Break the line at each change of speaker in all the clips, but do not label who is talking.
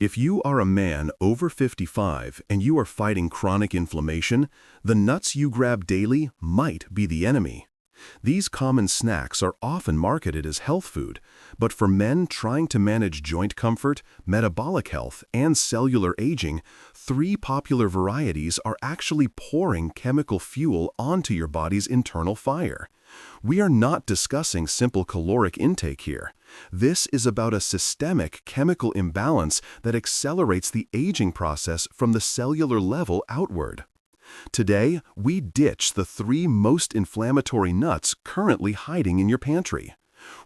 If you are a man over 55 and you are fighting chronic inflammation, the nuts you grab daily might be the enemy. These common snacks are often marketed as health food, but for men trying to manage joint comfort, metabolic health, and cellular aging, three popular varieties are actually pouring chemical fuel onto your body's internal fire. We are not discussing simple caloric intake here. This is about a systemic chemical imbalance that accelerates the aging process from the cellular level outward. Today, we ditch the three most inflammatory nuts currently hiding in your pantry.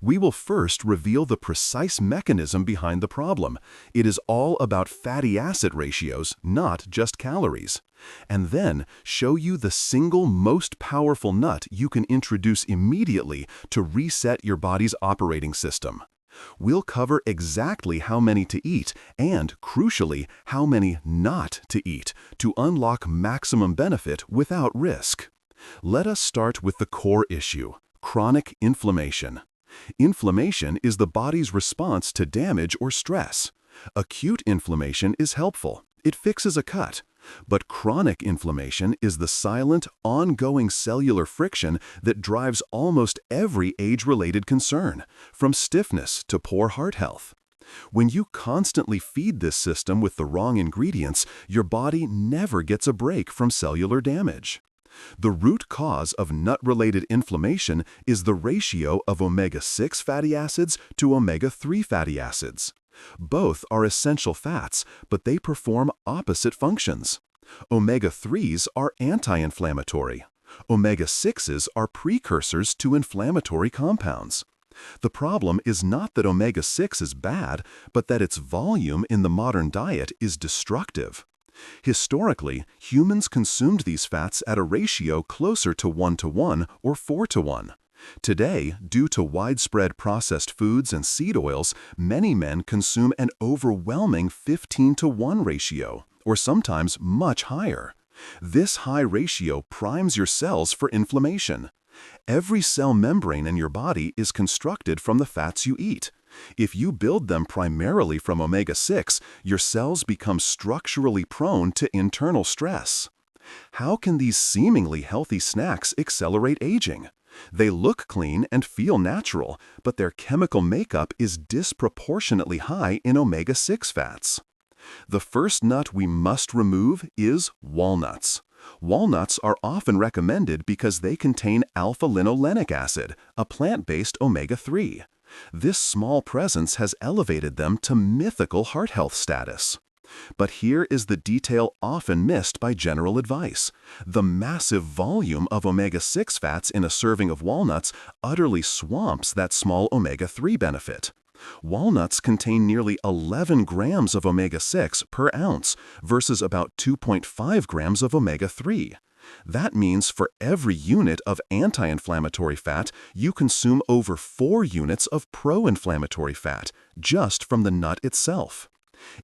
We will first reveal the precise mechanism behind the problem. It is all about fatty acid ratios, not just calories. And then show you the single most powerful nut you can introduce immediately to reset your body's operating system. We'll cover exactly how many to eat and, crucially, how many not to eat to unlock maximum benefit without risk. Let us start with the core issue: chronic inflammation. Inflammation is the body's response to damage or stress. Acute inflammation is helpful. It fixes a cut. But chronic inflammation is the silent, ongoing cellular friction that drives almost every age-related concern, from stiffness to poor heart health. When you constantly feed this system with the wrong ingredients, your body never gets a break from cellular damage. The root cause of nut-related inflammation is the ratio of omega-6 fatty acids to omega-3 fatty acids. Both are essential fats, but they perform opposite functions. Omega-3s are anti-inflammatory. Omega-6s are precursors to inflammatory compounds. The problem is not that omega-6 is bad, but that its volume in the modern diet is destructive. Historically, humans consumed these fats at a ratio closer to 1:1 or 4:1. Today, due to widespread processed foods and seed oils, many men consume an overwhelming 15:1 ratio, or sometimes much higher. This high ratio primes your cells for inflammation. Every cell membrane in your body is constructed from the fats you eat. If you build them primarily from omega-6, your cells become structurally prone to internal stress. How can these seemingly healthy snacks accelerate aging? They look clean and feel natural, but their chemical makeup is disproportionately high in omega-6 fats. The first nut we must remove is walnuts. Walnuts are often recommended because they contain alpha-linolenic acid, a plant-based omega-3. This small presence has elevated them to mythical heart health status. But here is the detail often missed by general advice. The massive volume of omega-6 fats in a serving of walnuts utterly swamps that small omega-3 benefit. Walnuts contain nearly 11 grams of omega-6 per ounce versus about 2.5 grams of omega-3. That means for every unit of anti-inflammatory fat, you consume over 4 units of pro-inflammatory fat, just from the nut itself.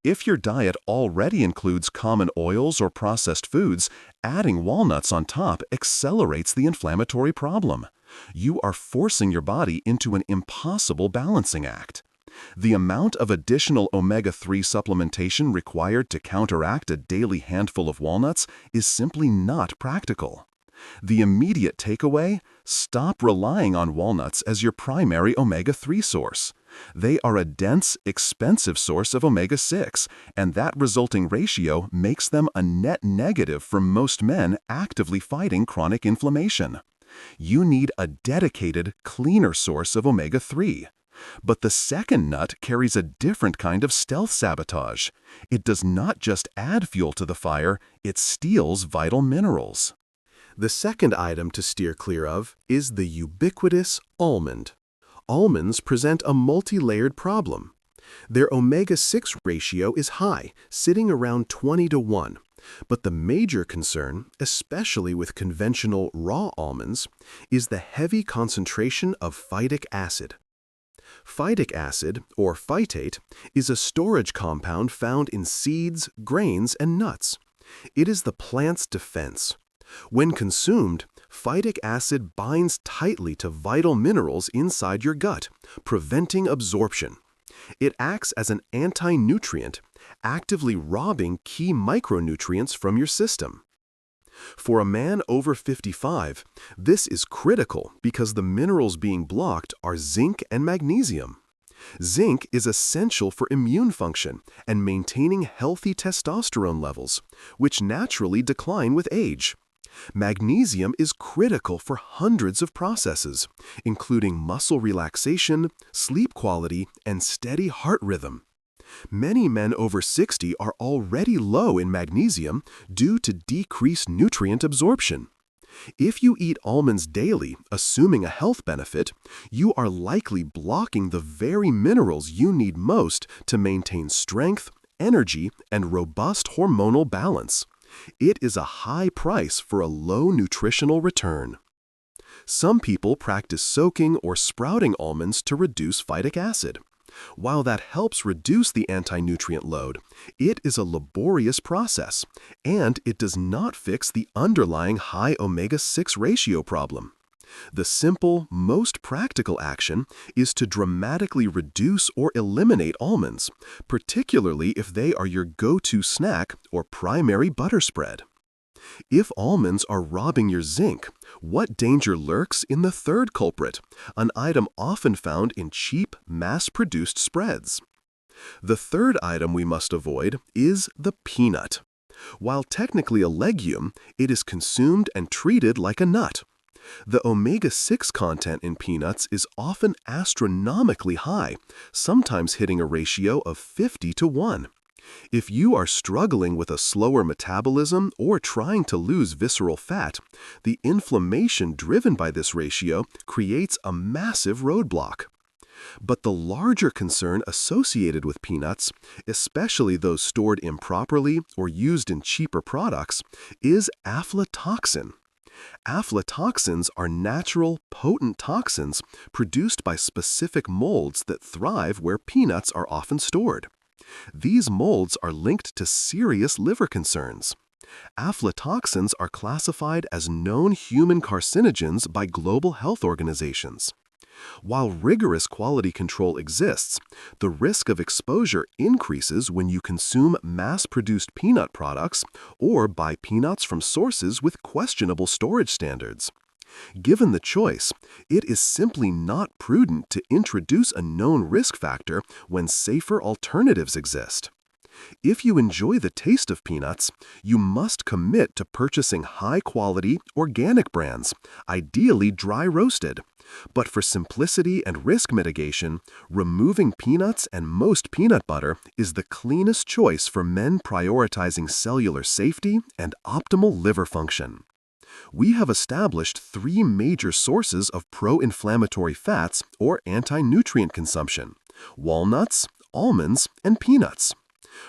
If your diet already includes common oils or processed foods, adding walnuts on top accelerates the inflammatory problem. You are forcing your body into an impossible balancing act. The amount of additional omega-3 supplementation required to counteract a daily handful of walnuts is simply not practical. The immediate takeaway: stop relying on walnuts as your primary omega-3 source. They are a dense, expensive source of omega-6, and that resulting ratio makes them a net negative for most men actively fighting chronic inflammation. You need a dedicated, cleaner source of omega-3. But the second nut carries a different kind of stealth sabotage. It does not just add fuel to the fire, it steals vital minerals. The second item to steer clear of is the ubiquitous almond. Almonds present a multi-layered problem. Their omega-6 ratio is high, sitting around 20:1. But the major concern, especially with conventional raw almonds, is the heavy concentration of phytic acid. Phytic acid, or phytate, is a storage compound found in seeds, grains, and nuts. It is the plant's defense. When consumed, phytic acid binds tightly to vital minerals inside your gut, preventing absorption. It acts as an anti-nutrient, actively robbing key micronutrients from your system. For a man over 55, this is critical because the minerals being blocked are zinc and magnesium. Zinc is essential for immune function and maintaining healthy testosterone levels, which naturally decline with age. Magnesium is critical for hundreds of processes, including muscle relaxation, sleep quality, and steady heart rhythm. Many men over 60 are already low in magnesium due to decreased nutrient absorption. If you eat almonds daily, assuming a health benefit, you are likely blocking the very minerals you need most to maintain strength, energy, and robust hormonal balance. It is a high price for a low nutritional return. Some people practice soaking or sprouting almonds to reduce phytic acid. While that helps reduce the anti-nutrient load, it is a laborious process, and it does not fix the underlying high omega-6 ratio problem. The simple, most practical action is to dramatically reduce or eliminate almonds, particularly if they are your go-to snack or primary butter spread. If almonds are robbing your zinc, what danger lurks in the third culprit, an item often found in cheap, mass-produced spreads? The third item we must avoid is the peanut. While technically a legume, it is consumed and treated like a nut. The omega-6 content in peanuts is often astronomically high, sometimes hitting a ratio of 50:1. If you are struggling with a slower metabolism or trying to lose visceral fat, the inflammation driven by this ratio creates a massive roadblock. But the larger concern associated with peanuts, especially those stored improperly or used in cheaper products, is aflatoxin. Aflatoxins are natural, potent toxins produced by specific molds that thrive where peanuts are often stored. These molds are linked to serious liver concerns. Aflatoxins are classified as known human carcinogens by global health organizations. While rigorous quality control exists, the risk of exposure increases when you consume mass-produced peanut products or buy peanuts from sources with questionable storage standards. Given the choice, it is simply not prudent to introduce a known risk factor when safer alternatives exist. If you enjoy the taste of peanuts, you must commit to purchasing high-quality, organic brands, ideally dry-roasted. But for simplicity and risk mitigation, removing peanuts and most peanut butter is the cleanest choice for men prioritizing cellular safety and optimal liver function. We have established 3 major sources of pro-inflammatory fats or anti-nutrient consumption: walnuts, almonds, and peanuts.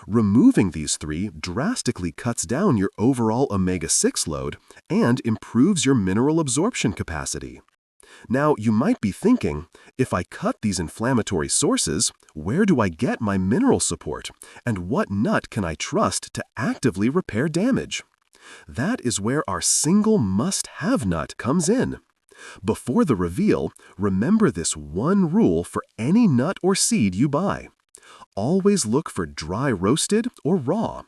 Removing these 3 drastically cuts down your overall omega-6 load and improves your mineral absorption capacity. Now, you might be thinking, if I cut these inflammatory sources, where do I get my mineral support? And what nut can I trust to actively repair damage? That is where our single must-have nut comes in. Before the reveal, remember this one rule for any nut or seed you buy. Always look for dry roasted or raw.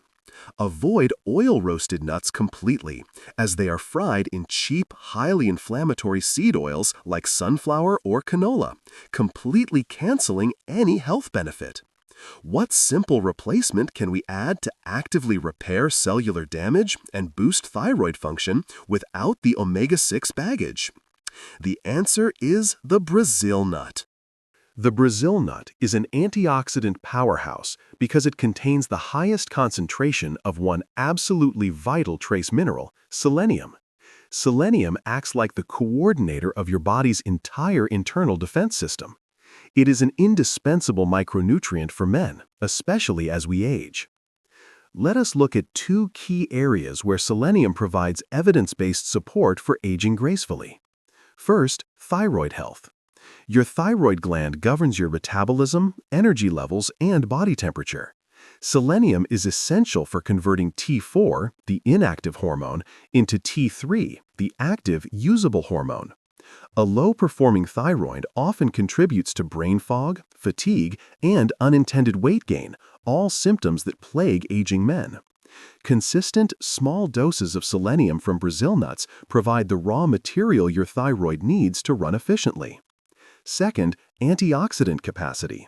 Avoid oil-roasted nuts completely, as they are fried in cheap, highly inflammatory seed oils like sunflower or canola, completely canceling any health benefit. What simple replacement can we add to actively repair cellular damage and boost thyroid function without the omega-6 baggage? The answer is the Brazil nut. The Brazil nut is an antioxidant powerhouse because it contains the highest concentration of one absolutely vital trace mineral, selenium. Selenium acts like the coordinator of your body's entire internal defense system. It is an indispensable micronutrient for men, especially as we age. Let us look at 2 key areas where selenium provides evidence-based support for aging gracefully. First, thyroid health. Your thyroid gland governs your metabolism, energy levels, and body temperature. Selenium is essential for converting T4, the inactive hormone, into T3, the active, usable hormone. A low-performing thyroid often contributes to brain fog, fatigue, and unintended weight gain, all symptoms that plague aging men. Consistent, small doses of selenium from Brazil nuts provide the raw material your thyroid needs to run efficiently. Second, antioxidant capacity.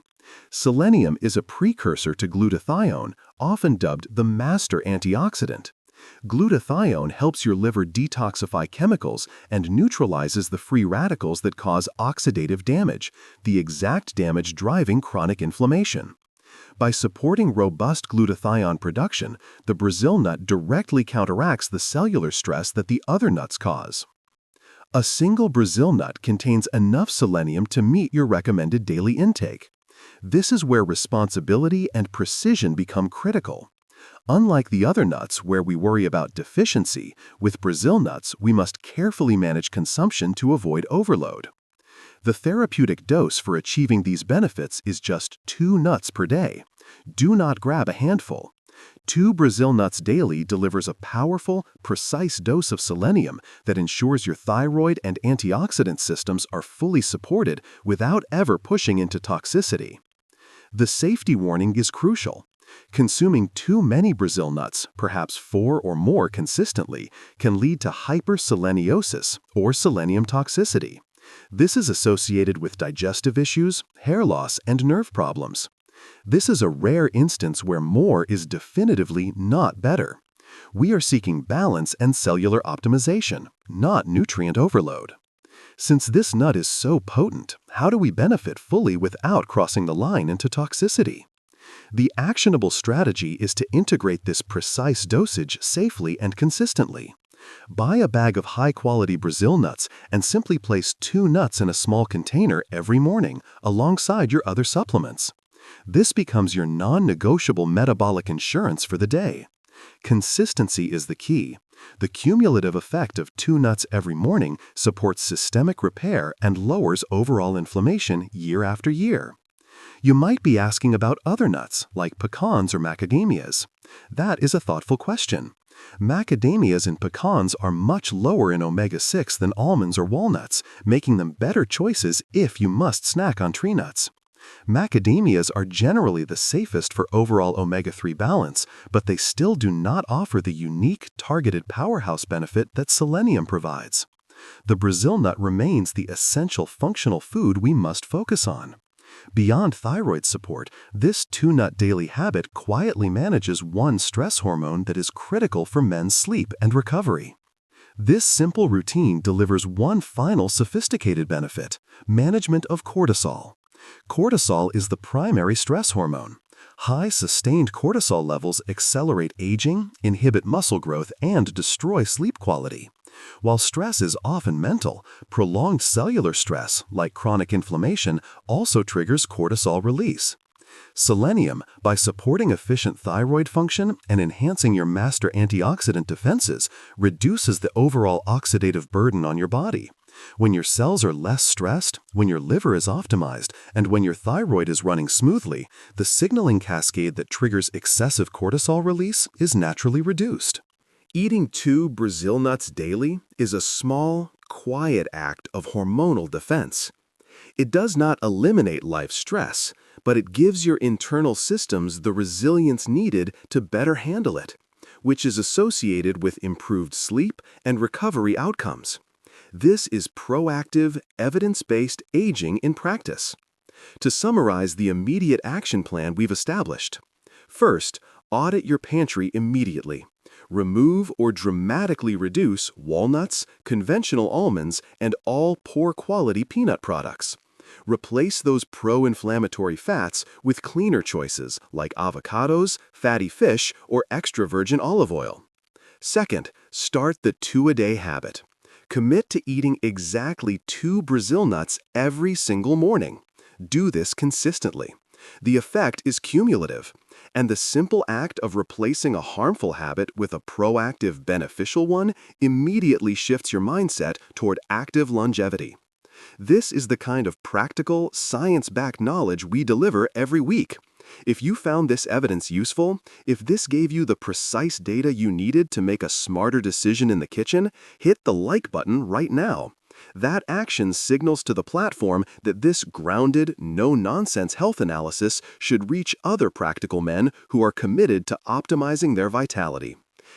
Selenium is a precursor to glutathione, often dubbed the master antioxidant. Glutathione helps your liver detoxify chemicals and neutralizes the free radicals that cause oxidative damage, the exact damage driving chronic inflammation. By supporting robust glutathione production, the Brazil nut directly counteracts the cellular stress that the other nuts cause. A single Brazil nut contains enough selenium to meet your recommended daily intake. This is where responsibility and precision become critical. Unlike the other nuts where we worry about deficiency, with Brazil nuts we must carefully manage consumption to avoid overload. The therapeutic dose for achieving these benefits is just 2 nuts per day. Do not grab a handful. 2 Brazil nuts daily delivers a powerful, precise dose of selenium that ensures your thyroid and antioxidant systems are fully supported without ever pushing into toxicity. The safety warning is crucial. Consuming too many Brazil nuts, perhaps 4 or more consistently, can lead to hyperseleniosis or selenium toxicity. This is associated with digestive issues, hair loss, and nerve problems. This is a rare instance where more is definitively not better. We are seeking balance and cellular optimization, not nutrient overload. Since this nut is so potent, how do we benefit fully without crossing the line into toxicity? The actionable strategy is to integrate this precise dosage safely and consistently. Buy a bag of high-quality Brazil nuts and simply place 2 nuts in a small container every morning alongside your other supplements. This becomes your non-negotiable metabolic insurance for the day. Consistency is the key. The cumulative effect of 2 nuts every morning supports systemic repair and lowers overall inflammation year after year. You might be asking about other nuts, like pecans or macadamias. That is a thoughtful question. Macadamias and pecans are much lower in omega-6 than almonds or walnuts, making them better choices if you must snack on tree nuts. Macadamias are generally the safest for overall omega-3 balance, but they still do not offer the unique, targeted powerhouse benefit that selenium provides. The Brazil nut remains the essential functional food we must focus on. Beyond thyroid support, this 2-nut daily habit quietly manages one stress hormone that is critical for men's sleep and recovery. This simple routine delivers one final sophisticated benefit: management of cortisol. Cortisol is the primary stress hormone. High sustained cortisol levels accelerate aging, inhibit muscle growth, and destroy sleep quality. While stress is often mental, prolonged cellular stress, like chronic inflammation, also triggers cortisol release. Selenium, by supporting efficient thyroid function and enhancing your master antioxidant defenses, reduces the overall oxidative burden on your body. When your cells are less stressed, when your liver is optimized, and when your thyroid is running smoothly, the signaling cascade that triggers excessive cortisol release is naturally reduced. Eating 2 Brazil nuts daily is a small, quiet act of hormonal defense. It does not eliminate life stress, but it gives your internal systems the resilience needed to better handle it, which is associated with improved sleep and recovery outcomes. This is proactive, evidence-based aging in practice. To summarize the immediate action plan we've established: first, audit your pantry immediately. Remove or dramatically reduce walnuts, conventional almonds, and all poor-quality peanut products. Replace those pro-inflammatory fats with cleaner choices like avocados, fatty fish, or extra virgin olive oil. Second, start the 2-a-day habit. Commit to eating exactly 2 Brazil nuts every single morning. Do this consistently. The effect is cumulative, and the simple act of replacing a harmful habit with a proactive, beneficial one immediately shifts your mindset toward active longevity. This is the kind of practical, science-backed knowledge we deliver every week. If you found this evidence useful, if this gave you the precise data you needed to make a smarter decision in the kitchen, hit the like button right now. That action signals to the platform that this grounded, no-nonsense health analysis should reach other practical men who are committed to optimizing their vitality.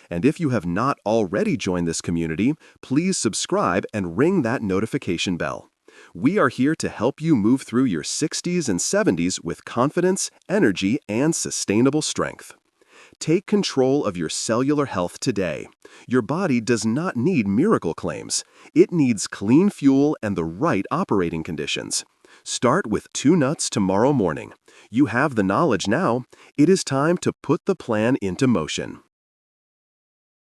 And if you have not already joined this community, please subscribe and ring that notification bell. We are here to help you move through your 60s and 70s with confidence, energy, and sustainable strength. Take control of your cellular health today. Your body does not need miracle claims. It needs clean fuel and the right operating conditions. Start with 2 nuts tomorrow morning. You have the knowledge now. It is time to put the plan into motion.